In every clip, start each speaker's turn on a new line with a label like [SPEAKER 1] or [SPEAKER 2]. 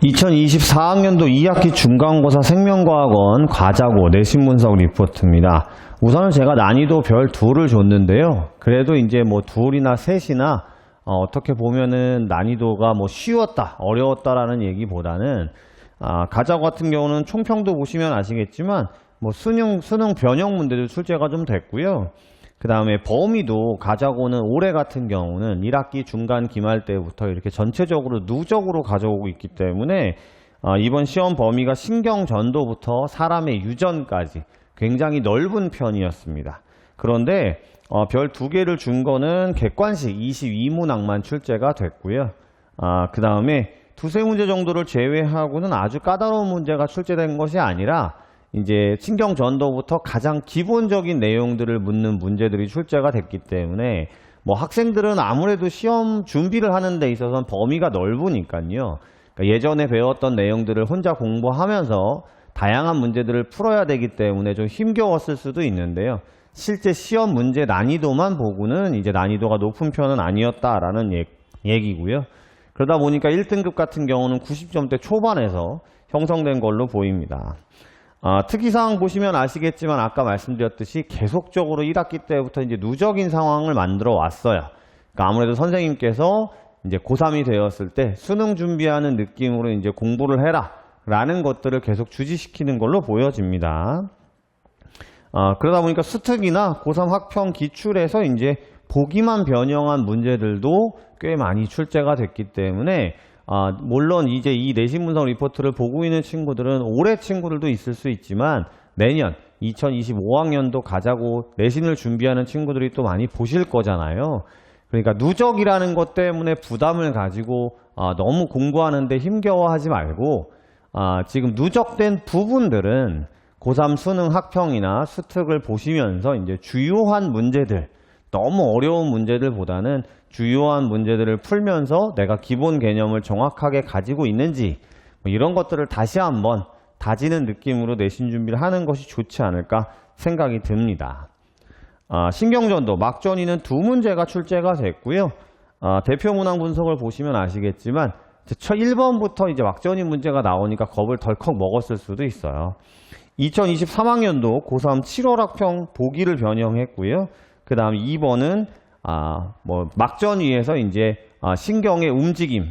[SPEAKER 1] 2024학년도 2학기 중간고사 생명과학원 과자고 내신 분석 리포트입니다. 우선은 제가 난이도 별 2를 줬는데요. 그래도 이제 뭐 2이나 3이나 어떻게 보면은 난이도가 뭐 쉬웠다, 어려웠다라는 얘기보다는 과자고 같은 경우는 총평도 보시면 아시겠지만 뭐 수능 변형 문제도 출제가 좀 됐고요. 그 다음에 범위도 과자고는 올해 같은 경우는 1학기 중간 기말 때부터 이렇게 전체적으로 누적으로 가져오고 있기 때문에 이번 시험 범위가 신경 전도부터 사람의 유전까지 굉장히 넓은 편이었습니다. 그런데 별 2개를 준 거는 객관식 22문항만 출제가 됐고요. 그 다음에 2-3문제 정도를 제외하고는 아주 까다로운 문제가 출제된 것이 아니라 이제 신경 전도부터 가장 기본적인 내용들을 묻는 문제들이 출제가 됐기 때문에 뭐 학생들은 아무래도 시험 준비를 하는 데 있어서는 범위가 넓으니까요. 그러니까 예전에 배웠던 내용들을 혼자 공부하면서 다양한 문제들을 풀어야 되기 때문에 좀 힘겨웠을 수도 있는데요. 실제 시험 문제 난이도만 보고는 이제 난이도가 높은 편은 아니었다라는 얘기고요. 그러다 보니까 1등급 같은 경우는 90점대 초반에서 형성된 걸로 보입니다. 특이사항 보시면 아시겠지만 아까 말씀드렸듯이 계속적으로 1학기 때부터 이제 누적인 상황을 만들어 왔어요. 그러니까 아무래도 선생님께서 이제 고3이 되었을 때 수능 준비하는 느낌으로 이제 공부를 해라 라는 것들을 계속 주지시키는 걸로 보여집니다. 그러다 보니까 수특이나 고3 학평 기출에서 이제 보기만 변형한 문제들도 꽤 많이 출제가 됐기 때문에 물론 이제 이 내신 분석 리포트를 보고 있는 친구들은 올해 친구들도 있을 수 있지만 내년 2025학년도 가자고 내신을 준비하는 친구들이 또 많이 보실 거잖아요. 그러니까 누적이라는 것 때문에 부담을 가지고 너무 공부하는데 힘겨워하지 말고 지금 누적된 부분들은 고3 수능 학평이나 수특을 보시면서 이제 주요한 문제들, 너무 어려운 문제들보다는 주요한 문제들을 풀면서 내가 기본 개념을 정확하게 가지고 있는지 뭐 이런 것들을 다시 한번 다지는 느낌으로 내신 준비를 하는 것이 좋지 않을까 생각이 듭니다. 신경전도 막전이는 2문제가 출제가 됐고요. 대표 문항 분석을 보시면 아시겠지만 1번부터 이제 막전이 문제가 나오니까 겁을 덜컥 먹었을 수도 있어요. 2023학년도 고3 7월 학평 보기를 변형했고요. 그 다음 2번은 뭐 막전위에서 이제 신경의 움직임,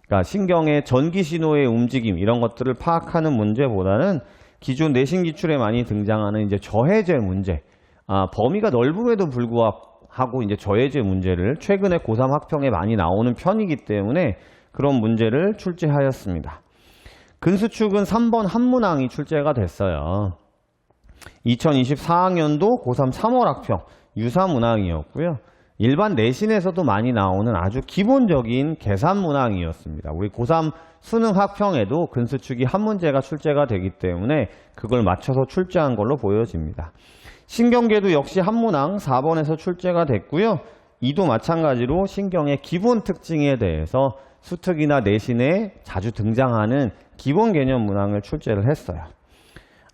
[SPEAKER 1] 그러니까 신경의 전기 신호의 움직임 이런 것들을 파악하는 문제보다는 기존 내신 기출에 많이 등장하는 이제 저해제 문제, 범위가 넓음에도 불구하고 이제 저해제 문제를 최근에 고3 학평에 많이 나오는 편이기 때문에 그런 문제를 출제하였습니다. 근수축은 3번 한문항이 출제가 됐어요. 2024학년도 고3 3월 학평 유사문항이었고요. 일반 내신에서도 많이 나오는 아주 기본적인 계산 문항이었습니다. 우리 고3 수능 학평에도 근수축이 한 문제가 출제가 되기 때문에 그걸 맞춰서 출제한 걸로 보여집니다. 신경계도 역시 한 문항 4번에서 출제가 됐고요. 이도 마찬가지로 신경의 기본 특징에 대해서 수특이나 내신에 자주 등장하는 기본 개념 문항을 출제를 했어요.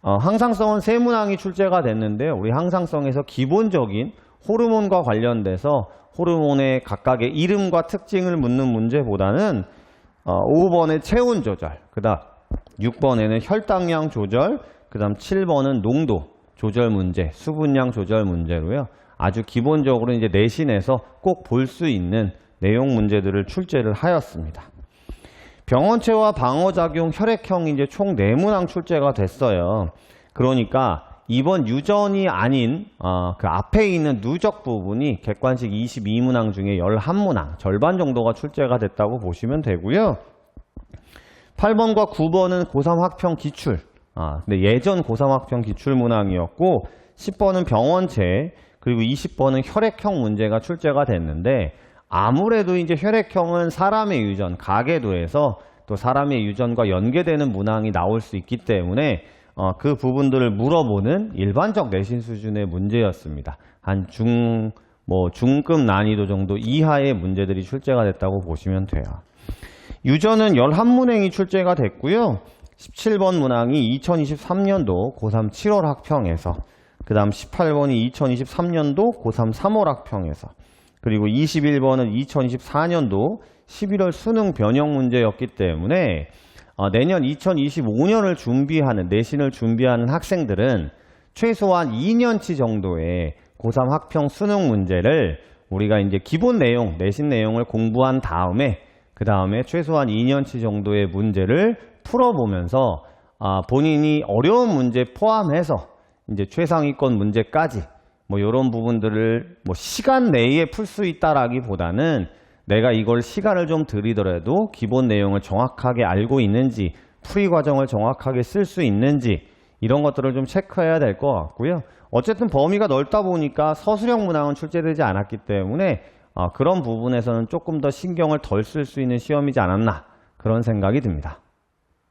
[SPEAKER 1] 항상성은 3문항이 출제가 됐는데요. 우리 항상성에서 기본적인 호르몬과 관련돼서 호르몬의 각각의 이름과 특징을 묻는 문제보다는 5번의 체온 조절, 그 다음 6번에는 혈당량 조절, 그 다음 7번은 농도 조절 문제, 수분량 조절 문제로요. 아주 기본적으로 이제 내신에서 꼭 볼 수 있는 내용 문제들을 출제를 하였습니다. 병원체와 방어작용 혈액형 이제 총 4문항 출제가 됐어요. 그러니까 이번 유전이 아닌 그 앞에 있는 누적 부분이 객관식 22문항 중에 11문항, 절반 정도가 출제가 됐다고 보시면 되고요. 8번과 9번은 고3 학평 기출, 근데 예전 고3 학평 기출 문항이었고 10번은 병원체, 그리고 20번은 혈액형 문제가 출제가 됐는데 아무래도 이제 혈액형은 사람의 유전, 가계도에서 또 사람의 유전과 연계되는 문항이 나올 수 있기 때문에 그 부분들을 물어보는 일반적 내신 수준의 문제였습니다. 한 중급 난이도 정도 이하의 문제들이 출제가 됐다고 보시면 돼요. 유전은 11문항이 출제가 됐고요. 17번 문항이 2023년도 고3 7월 학평에서, 그 다음 18번이 2023년도 고3 3월 학평에서, 그리고 21번은 2024년도 11월 수능 변형 문제였기 때문에 내년 2025년을 준비하는, 내신을 준비하는 학생들은 최소한 2년치 정도의 고3 학평 수능 문제를 우리가 이제 기본 내용, 내신 내용을 공부한 다음에 그 다음에 최소한 2년치 정도의 문제를 풀어보면서 본인이 어려운 문제 포함해서 이제 최상위권 문제까지 뭐 이런 부분들을 뭐 시간 내에 풀 수 있다라기보다는 내가 이걸 시간을 좀 들이더라도 기본 내용을 정확하게 알고 있는지, 풀이 과정을 정확하게 쓸 수 있는지 이런 것들을 좀 체크해야 될 것 같고요. 어쨌든 범위가 넓다 보니까 서술형 문항은 출제되지 않았기 때문에 그런 부분에서는 조금 더 신경을 덜 쓸 수 있는 시험이지 않았나 그런 생각이 듭니다.